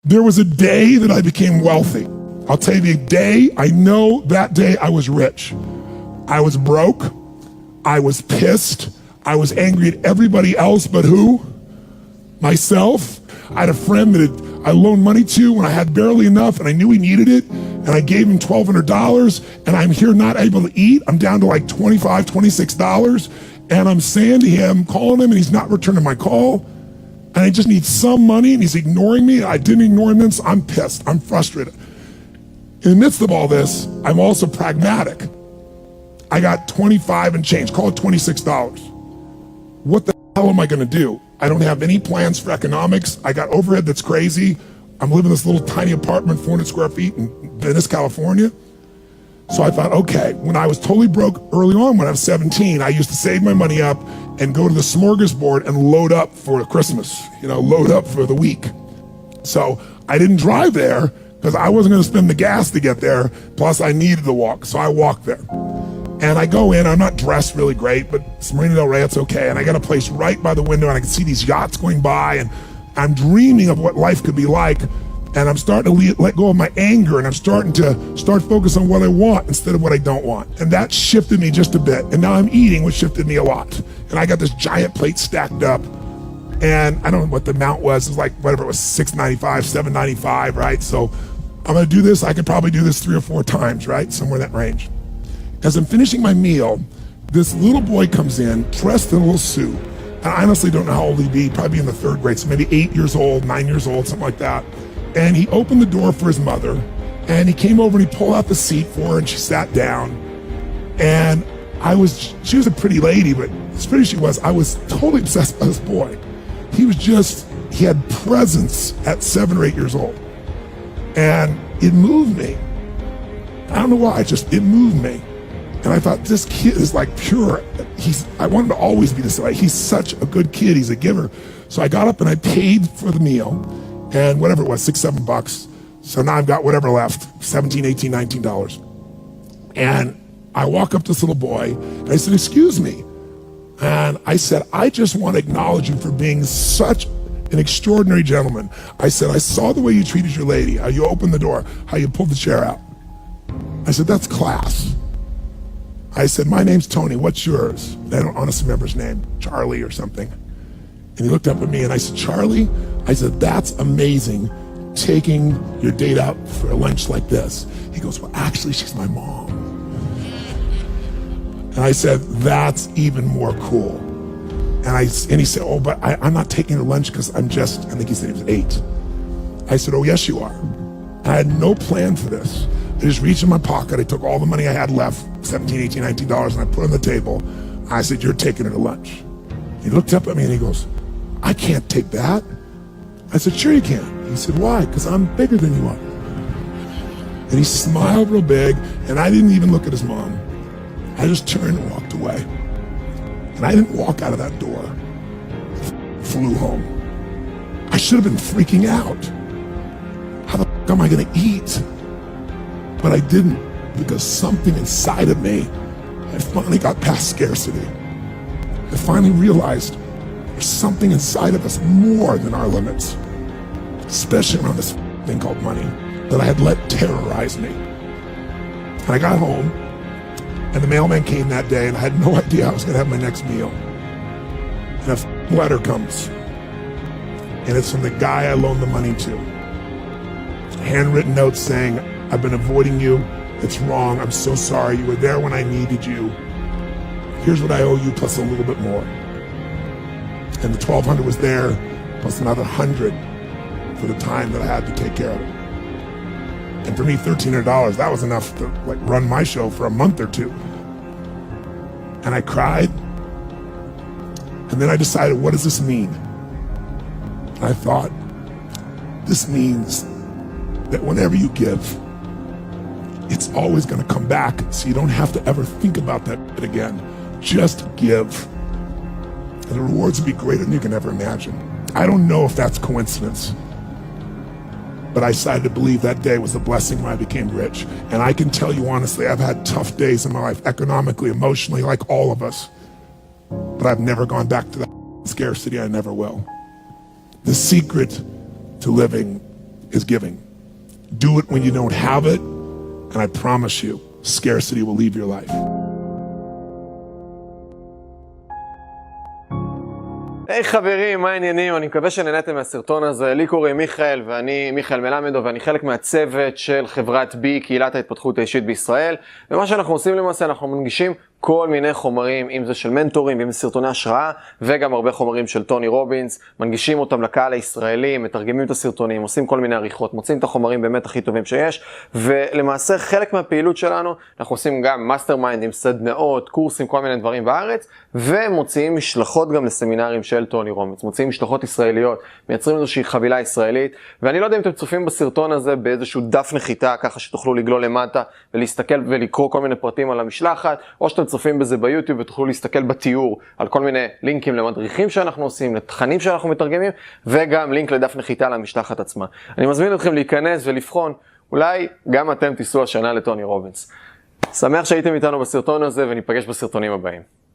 There was a day that I became wealthy. I'll tell you the day, I know that day I was rich. I was broke, I was pissed, I was angry at everybody else but who? Myself. I had a friend that I loaned money to when I had barely enough and I knew he needed it, and I gave him $1,200, and I'm here not able to eat. I'm down to like $25, $26, and I'm saying to him, calling him, and he's not returning my call, and I just need some money, and he's ignoring me. I didn't ignore him then, so I'm pissed, I'm frustrated. In the midst of all this, I'm also pragmatic. I got 25 and change, call it $26. What the hell am I gonna do? I don't have any plans for economics. I got overhead that's crazy. I'm living in this little tiny apartment, 400 square feet in Venice, California. So I thought, okay, when I was totally broke early on, when I was 17, I used to save my money up and go to the smorgasbord and load up for Christmas, load up for the week. So I didn't drive there because I wasn't gonna spend the gas to get there, plus I needed to walk, so I walked there. And I go in, I'm not dressed really great, but it's Marina Del Rey, it's okay. And I got a place right by the window and I can see these yachts going by, and I'm dreaming of what life could be like. And I'm starting to let go of my anger, and I'm starting to focus on what I want instead of what I don't want. And that shifted me just a bit. And now I'm eating, which shifted me a lot. And I got this giant plate stacked up, and I don't know what the amount was. It was like, whatever it was, $6.95, $7.95, right? So I'm gonna do this, I could probably do this 3 or 4 times, right? Somewhere in that range. As I'm finishing my meal, this little boy comes in, dressed in a little suit. And I honestly don't know how old he'd be, probably in the 3rd grade, so maybe 8 years old, 9 years old, something like that. And he opened the door for his mother, and he came over and he pulled out the seat for her, and she sat down. And she was a pretty lady, but as pretty as she was, I was totally obsessed by this boy. He had presence at 7 or 8 years old. And it moved me. I don't know why, it moved me. And I thought, this kid is like pure. I wanted to always be this way. He's such a good kid, he's a giver. So I got up and I paid for the meal, and whatever it was, $6, $7. So now I've got whatever left, $17, $18, $19. And I walk up to this little boy, and I said, excuse me. And I said, I just want to acknowledge you for being such an extraordinary gentleman. I said, I saw the way you treated your lady, how you opened the door, how you pulled the chair out. I said, that's class. I said, my name's Tony, what's yours? I don't honestly remember his name, Charlie or something. And he looked up at me and I said, Charlie? I said, that's amazing, taking your date out for a lunch like this. He goes, well, actually, she's my mom. And I said, that's even more cool. And he said, oh, but I'm not taking her lunch because I think he said he was 8. I said, oh, yes, you are. I had no plan for this. I just reached in my pocket, I took all the money I had left, $17, $18, $19, and I put it on the table. I said, you're taking her to lunch. He looked up at me and he goes, I can't take that. I said, sure you can. He said, why? Because I'm bigger than you are. And he smiled real big, and I didn't even look at his mom. I just turned and walked away. And I didn't walk out of that door. I flew home. I should have been freaking out. How the fuck am I gonna eat? But I didn't, because something inside of me, I finally got past scarcity. I finally realized there's something inside of us more than our limits, especially around this thing called money, that I had let terrorize me. And I got home, and the mailman came that day, and I had no idea how I was gonna have my next meal. And a letter comes, and it's from the guy I loaned the money to. A handwritten note saying, I've been avoiding you, it's wrong, I'm so sorry, you were there when I needed you. Here's what I owe you, plus a little bit more. And the $1,200 was there, plus another $100 for the time that I had to take care of it. And for me, $1,300, that was enough to run my show for a month or 2. And I cried, and then I decided, what does this mean? And I thought, this means that whenever you give, it's always gonna come back, so you don't have to ever think about that again. Just give. And the rewards will be greater than you can ever imagine. I don't know if that's coincidence, but I decided to believe that day was a blessing when I became rich. And I can tell you honestly, I've had tough days in my life, economically, emotionally, like all of us. But I've never gone back to that scarcity, I never will. The secret to living is giving. Do it when you don't have it, and I promise you, scarcity will leave your life. היי חברים, מה העניינים? אני מקווה שנהנתם מהסרטון הזה. לי קוראים מיכאל, ואני מיכאל מלמדו, ואני חלק מהצוות של חברת בי, קהילת ההתפתחות האישית בישראל. ומה שאנחנו עושים למעשה, אנחנו מנגישים כל מיני חומרים, אם זה של מנטורים, אם זה סרטוני השראה, וגם הרבה חומרים של טוני רובינס, מנגישים אותם לקהל הישראלי, מתרגמים את הסרטונים, עושים כל מיני עריכות, מוצאים את החומרים באמת הכי טובים שיש, ולמעשה חלק מהפעילות שלנו, אנחנו עושים גם מאסטר מיינדים, סדנאות, קורסים, כל מיני דברים בארץ, ומוציאים משלחות גם לסמינרים של טוני רובינס, מוציאים משלחות ישראליות, מייצרים איזושהי חבילה ישראלית, ואני לא יודע אם אתם צופים בסרטון הזה באיזשהו דף נחיתה, ככה שתוכלו לגלול למטה ולהסתכל ולקרוא כל מיני פרטים על המשלחת, או שאתם צופים בזה ביוטיוב ותוכלו להסתכל בתיאור על כל מיני לינקים למדריכים שאנחנו עושים, לתכנים שאנחנו מתרגמים, וגם לינק לדף נחיתה למשלחת עצמה. אני מזמין אתכם להיכנס ולבחון, אולי גם אתם תיסעו השנה לטוני רובינס. שמח שהייתם איתנו בסרטון הזה וניפגש בסרטונים הבאים.